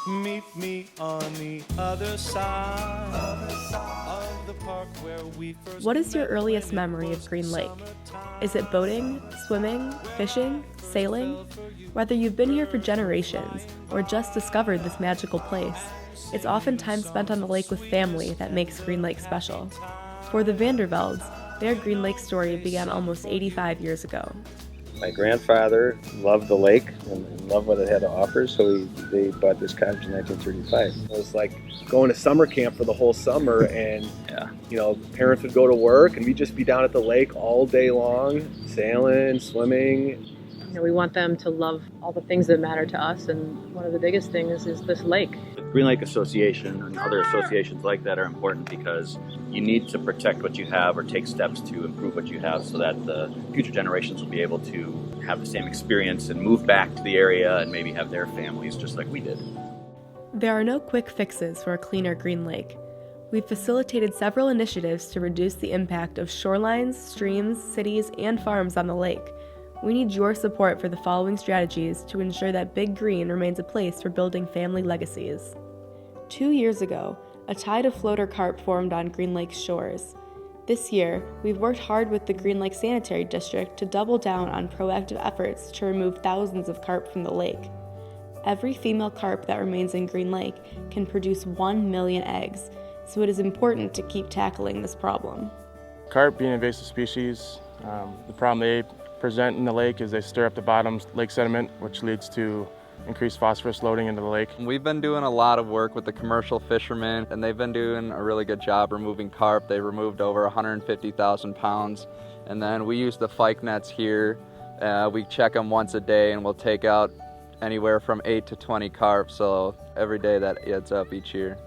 Meet me on the other side of the park where we first What is your met earliest when it memory of was Green Lake? summertime. Is it boating, swimming, fishing, sailing? Whether you've been here for generations or just discovered this magical place, it's often time spent on the lake with family that makes Green Lake special. For the Vandervelds, their Green Lake story began almost 85 years ago. My grandfather loved the lake and loved what it had to offer, so they bought this cottage in 1935. It was like going to summer camp for the whole summer, and parents would go to work, and we'd just be down at the lake all day long, sailing, swimming. We want them to love all the things that matter to us, and one of the biggest things is this lake. The Green Lake Association and other associations like that are important because you need to protect what you have or take steps to improve what you have so that the future generations will be able to have the same experience and move back to the area and maybe have their families just like we did. There are no quick fixes for a cleaner Green Lake. We've facilitated several initiatives to reduce the impact of shorelines, streams, cities, and farms on the lake. We need your support for the following strategies to ensure that Big Green remains a place for building family legacies. 2 years ago, a tide of floater carp formed on Green Lake's shores. This year, we've worked hard with the Green Lake Sanitary District to double down on proactive efforts to remove thousands of carp from the lake. Every female carp that remains in Green Lake can produce 1 million eggs, so it is important to keep tackling this problem. Carp being an invasive species, the problem they present in the lake is they stir up the bottom lake sediment, which leads to increased phosphorus loading into the lake. We've been doing a lot of work with the commercial fishermen, and they've been doing a really good job removing carp. They've removed over 150,000 pounds. And then we use the Fyke nets here. We check them once a day, and we'll take out anywhere from 8 to 20 carp, so every day that adds up each year.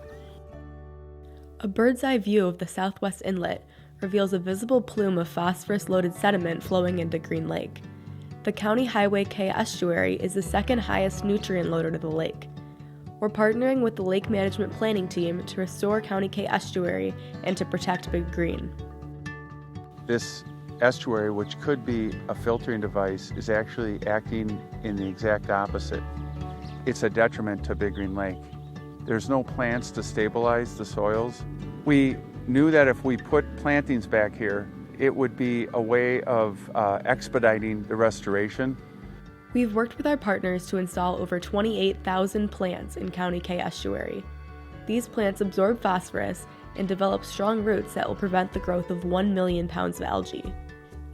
A bird's eye view of the southwest inlet reveals a visible plume of phosphorus-loaded sediment flowing into Green Lake. The County Highway K estuary is the second highest nutrient loader to the lake. We're partnering with the Lake Management Planning Team to restore County K estuary and to protect Big Green. This estuary, which could be a filtering device, is actually acting in the exact opposite. It's a detriment to Big Green Lake. There's no plants to stabilize the soils. We knew that if we put plantings back here, it would be a way of expediting the restoration. We've worked with our partners to install over 28,000 plants in County K estuary. These plants absorb phosphorus and develop strong roots that will prevent the growth of 1 million pounds of algae.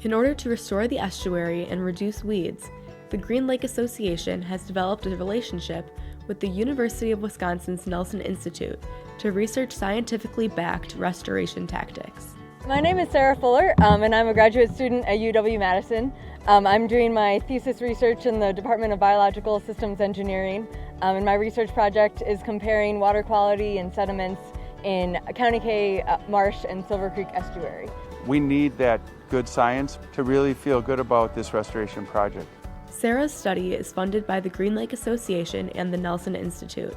In order to restore the estuary and reduce weeds, the Green Lake Association has developed a relationship with the University of Wisconsin's Nelson Institute to research scientifically backed restoration tactics. My name is Sarah Fuller, and I'm a graduate student at UW-Madison. I'm doing my thesis research in the Department of Biological Systems Engineering, and my research project is comparing water quality and sediments in County K Marsh and Silver Creek Estuary. We need that good science to really feel good about this restoration project. Sarah's study is funded by the Green Lake Association and the Nelson Institute.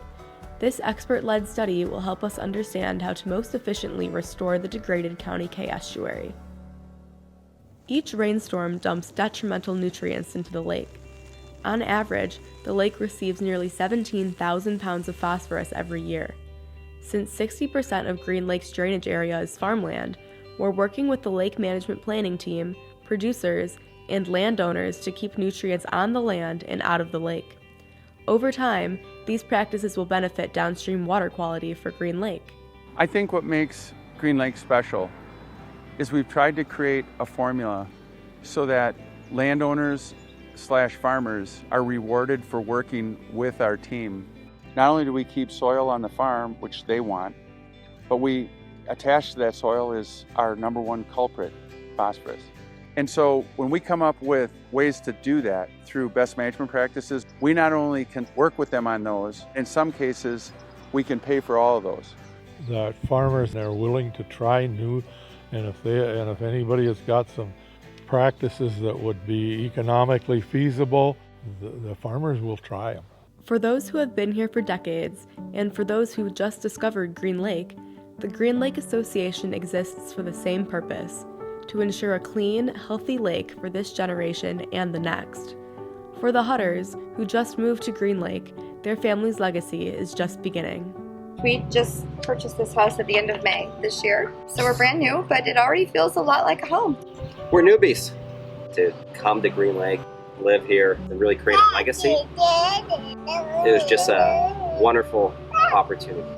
This expert-led study will help us understand how to most efficiently restore the degraded County K estuary. Each rainstorm dumps detrimental nutrients into the lake. On average, the lake receives nearly 17,000 pounds of phosphorus every year. Since 60% of Green Lake's drainage area is farmland, we're working with the Lake Management Planning Team, producers, and landowners to keep nutrients on the land and out of the lake. Over time, these practices will benefit downstream water quality for Green Lake. I think what makes Green Lake special is we've tried to create a formula so that landowners/farmers are rewarded for working with our team. Not only do we keep soil on the farm, which they want, but we attach to that soil is our number one culprit, phosphorus. And so when we come up with ways to do that through best management practices, we not only can work with them on those, in some cases, we can pay for all of those. The farmers are willing to try new, and if anybody has got some practices that would be economically feasible, the farmers will try them. For those who have been here for decades, and for those who just discovered Green Lake, the Green Lake Association exists for the same purpose: to ensure a clean, healthy lake for this generation and the next. For the Hutters, who just moved to Green Lake, their family's legacy is just beginning. We just purchased this house at the end of May this year, so we're brand new, but it already feels a lot like a home. We're newbies. To come to Green Lake, live here, and really create a legacy, it was just a wonderful opportunity.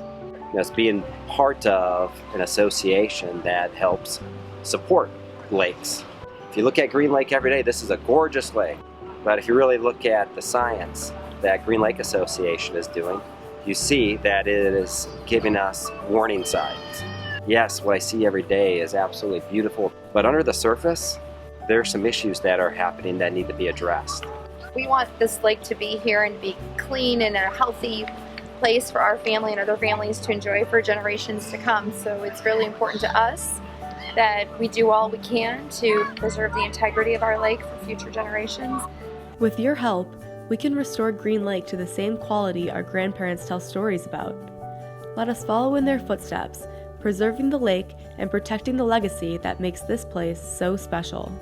It's being part of an association that helps support lakes. If you look at Green Lake every day, this is a gorgeous lake. But if you really look at the science that Green Lake Association is doing, you see that it is giving us warning signs. Yes, what I see every day is absolutely beautiful, but under the surface, there are some issues that are happening that need to be addressed. We want this lake to be here and be clean and a healthy place for our family and other families to enjoy for generations to come. So it's really important to us that we do all we can to preserve the integrity of our lake for future generations. With your help, we can restore Green Lake to the same quality our grandparents tell stories about. Let us follow in their footsteps, preserving the lake and protecting the legacy that makes this place so special.